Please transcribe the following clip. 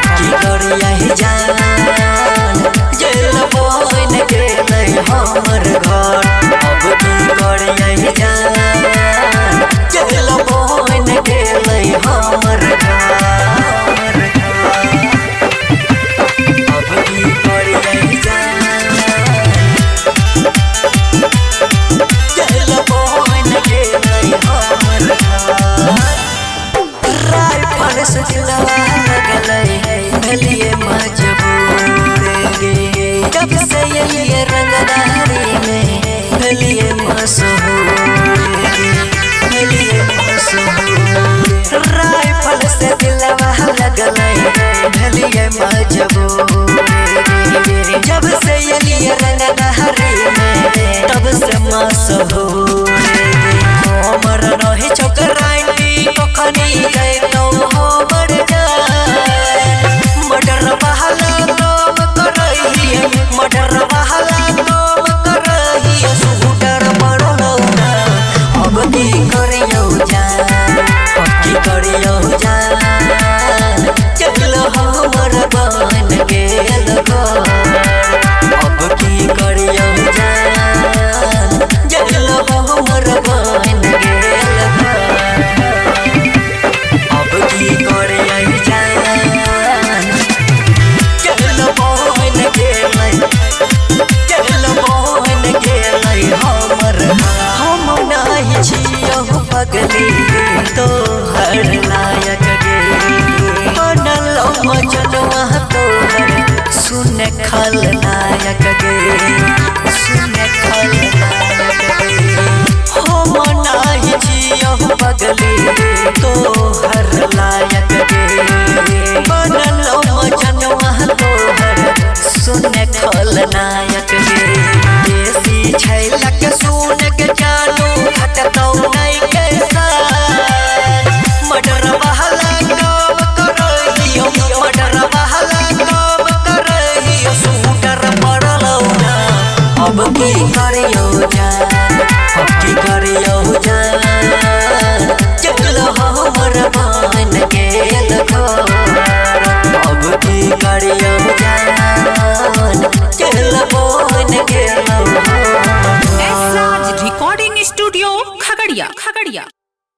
की करिया जान जेल बन गेलै हमर घर। अब की करिया जान जेल बन गेलै हमर घर। अब की करिया जेल बन गेलै हमर घर। राइफल से दिलवा लगलै भेलिए मजबूर गे। कब से ये रंगदारी में भेलिए मशहूर गे, भेलिए मशहूर। राइफल से दिलवा लगलै भेलिए मजबूर गे। जब से ये रंगदारी में तब से मशहूर गे। हमर रही छोकरानी कखनी जैतौ हमर जान। मर्डर बहाला नाम करहिए, मर्डर बहाला नाम करहिए। शूटर मरलौ ना अब की करियौ जान, अब की करियौ जान चल हमर बन गेल घर। अब की करियौ जान चल हमर बन गेल घर। अब की करिया जान चल बन गेलै, चल बन गेलै हमर। हम नहीं छियौ पगली तोहर लायक गे। बनलौ मजनुआ तोहर सुन खलनायक गे, सुन खलनायक गे। हम नहीं छियौ पगली तोहर लायक गे। बनलौ मजनुआ तोहर सुन खलनायक गे। देसी छैलक सुन के जानू खटतौ नहीं कैसा। मर्डर बहाला काम करहियो, मर्डर बहाला काम करहियो। शूटर मरलौ ना अब की करियौ जान, अब की करियौ जान चल हमर बन गेल घर। अब की करियौ जान चल बन गेल घर। Esraj recording studio Khagaria.